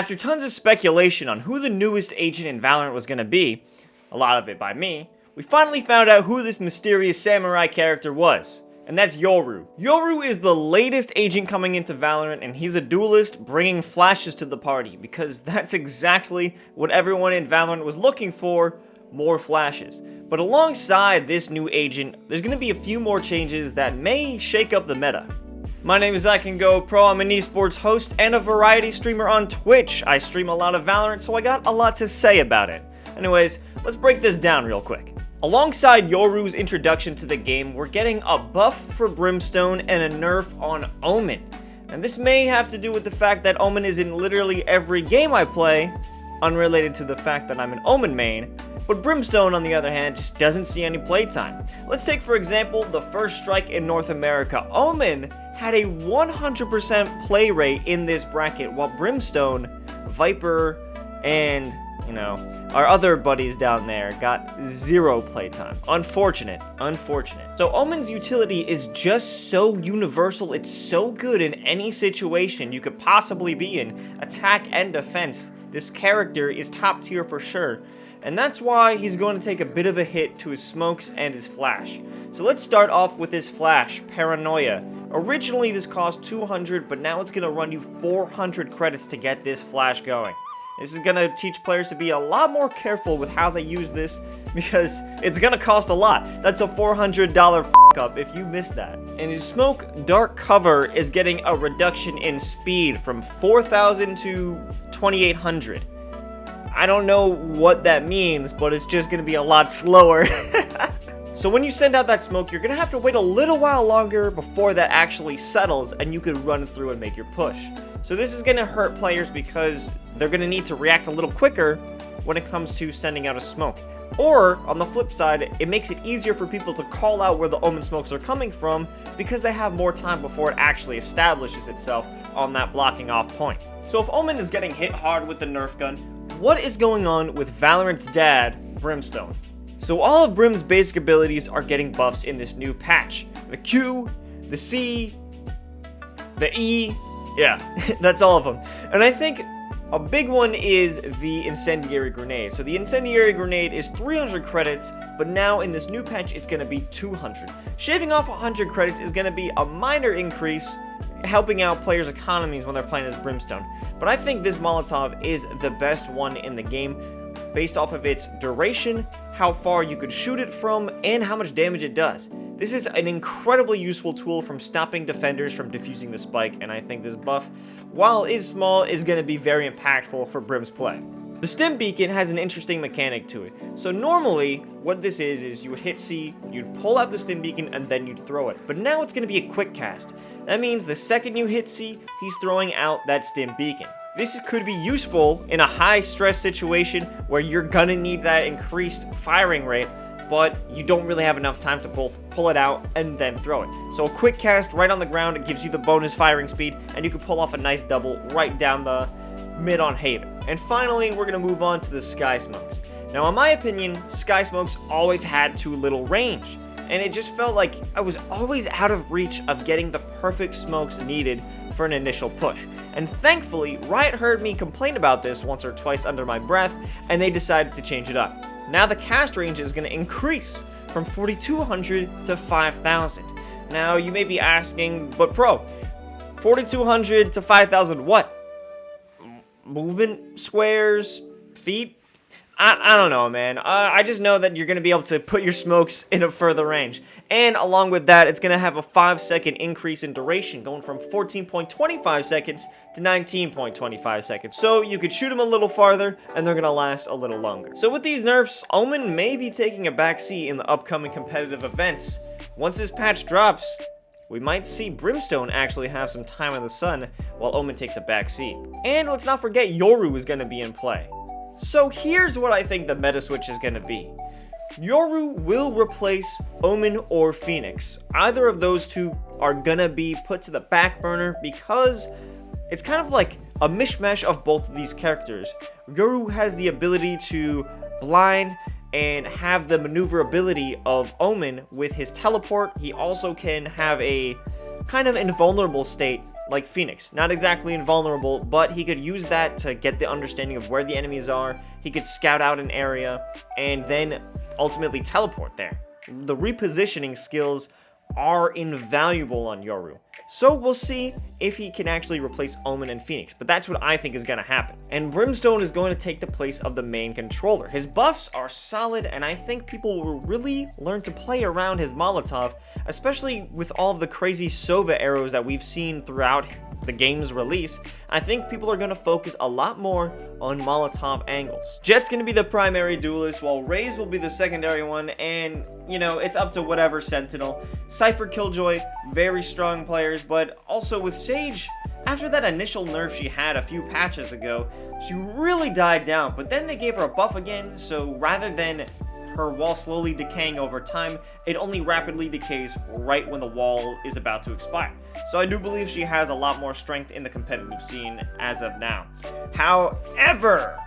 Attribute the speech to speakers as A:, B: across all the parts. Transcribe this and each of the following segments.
A: After tons of speculation on who the newest agent in Valorant was going to be, a lot of it by me, we finally found out who this mysterious samurai character was. And that's Yoru. Yoru is the latest agent coming into Valorant, and he's a duelist bringing flashes to the party, because that's exactly what everyone in Valorant was looking for, more flashes. But alongside this new agent, there's going to be a few more changes that may shake up the meta. My name is ICanGoPro, I'm an esports host and a variety streamer on Twitch. I stream a lot of Valorant, so I got a lot to say about it. Anyways, let's break this down real quick. Alongside Yoru's introduction to the game, we're getting a buff for Brimstone and a nerf on Omen. And this may have to do with the fact that Omen is in literally every game I play, unrelated to the fact that I'm an Omen main, but Brimstone, on the other hand, just doesn't see any playtime. Let's take, for example, the first strike in North America. Omen had a 100% play rate in this bracket, while Brimstone, Viper, and our other buddies down there got 0 playtime. Unfortunate. So Omen's utility is just so universal, it's so good in any situation you could possibly be in, attack and defense. This character is top tier for sure, and that's why he's going to take a bit of a hit to his smokes and his flash. So let's start off with his flash, Paranoia. Originally this cost 200, but now it's going to run you 400 credits to get this flash going. This is going to teach players to be a lot more careful with how they use this, because it's going to cost a lot. That's a $400 f*** up if you miss that. And his smoke dark cover is getting a reduction in speed from 4,000 to 2,800. I don't know what that means, but it's just going to be a lot slower. So when you send out that smoke, you're going to have to wait a little while longer before that actually settles and you could run through and make your push. So this is going to hurt players because they're going to need to react a little quicker when it comes to sending out a smoke. Or, on the flip side, it makes it easier for people to call out where the Omen smokes are coming from because they have more time before it actually establishes itself on that blocking off point. So if Omen is getting hit hard with the Nerf gun, what is going on with Valorant's dad, Brimstone? So all of Brim's basic abilities are getting buffs in this new patch. The Q, the C, the E, yeah, that's all of them. And I think a big one is the Incendiary Grenade. So the Incendiary Grenade is 300 credits, but now in this new patch it's going to be 200. Shaving off 100 credits is going to be a minor increase, helping out players' economies when they're playing as Brimstone. But I think this Molotov is the best one in the game, based off of its duration, how far you could shoot it from, and how much damage it does. This is an incredibly useful tool from stopping defenders from defusing the spike, and I think this buff, while it is small, is going to be very impactful for Brim's play. The stim beacon has an interesting mechanic to it. So normally, what this is you would hit C, you'd pull out the stim beacon, and then you'd throw it. But now it's going to be a quick cast. That means the second you hit C, he's throwing out that stim beacon. This could be useful in a high stress situation where you're gonna need that increased firing rate, but you don't really have enough time to both pull it out and then throw it. So a quick cast right on the ground, it gives you the bonus firing speed, and you can pull off a nice double right down the mid on Haven. And finally, we're gonna move on to the Sky Smokes. Now in my opinion, Sky Smokes always had too little range, and it just felt like I was always out of reach of getting the perfect smokes needed for an initial push. And thankfully, Riot heard me complain about this once or twice under my breath, and they decided to change it up. Now the cast range is going to increase from 4,200 to 5,000. Now you may be asking, but Pro, 4,200 to 5,000 what? Movement squares? Feet? I don't know, man. I just know that you're going to be able to put your smokes in a further range. And along with that, it's going to have a 5-second increase in duration, going from 14.25 seconds to 19.25 seconds. So you could shoot them a little farther, and they're going to last a little longer. So with these nerfs, Omen may be taking a backseat in the upcoming competitive events. Once this patch drops, we might see Brimstone actually have some time in the sun, while Omen takes a backseat. And let's not forget Yoru is going to be in play. So here's what I think the meta switch is going to be. Yoru will replace Omen or Phoenix. Either of those two are going to be put to the back burner because it's kind of like a mishmash of both of these characters. Yoru has the ability to blind and have the maneuverability of Omen with his teleport. He also can have a kind of invulnerable state like Phoenix. Not exactly invulnerable, but he could use that to get the understanding of where the enemies are. He could scout out an area and then ultimately teleport there. The repositioning skills are invaluable on Yoru. So we'll see if he can actually replace Omen and Phoenix, but that's what I think is going to happen. And Brimstone is going to take the place of the main controller. His buffs are solid, and I think people will really learn to play around his Molotov, especially with all of the crazy Sova arrows that we've seen throughout the game's release. I think people are going to focus a lot more on Molotov angles. Jet's going to be the primary duelist, while Raze will be the secondary one, and, you know, it's up to whatever Sentinel. Cypher, Killjoy, very strong players, but also with Sage, after that initial nerf she had a few patches ago, she really died down, but then they gave her a buff again, so rather than her wall slowly decaying over time, it only rapidly decays right when the wall is about to expire. So I do believe she has a lot more strength in the competitive scene as of now. However,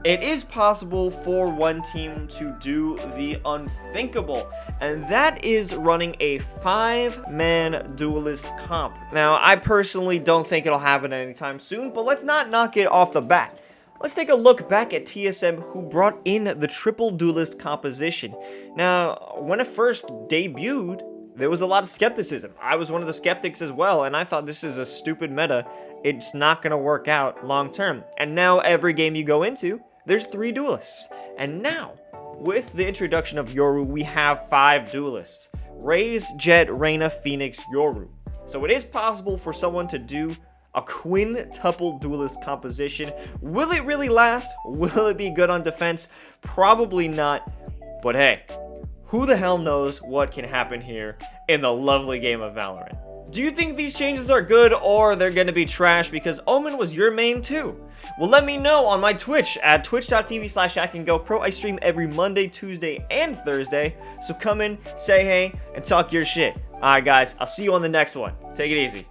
A: it is possible for one team to do the unthinkable, and that is running a 5-man duelist comp. Now, I personally don't think it'll happen anytime soon, but let's not knock it off the bat. Let's take a look back at TSM, who brought in the triple duelist composition. Now, when it first debuted, there was a lot of skepticism. I was one of the skeptics as well, and I thought this is a stupid meta. It's not going to work out long term. And now every game you go into, there's 3 duelists. And now, with the introduction of Yoru, we have 5 duelists. Raze, Jet, Reyna, Phoenix, Yoru. So it is possible for someone to do a quintuple duelist composition. Will it really last? Will it be good on defense? Probably not. But hey, who the hell knows what can happen here in the lovely game of Valorant. Do you think these changes are good, or they're gonna be trash because Omen was your main too? Well, let me know on my Twitch at twitch.tv/HackandGoPro. I stream every Monday, Tuesday, and Thursday, so come in, say hey, and talk your shit. Alright guys, I'll see you on the next one. Take it easy.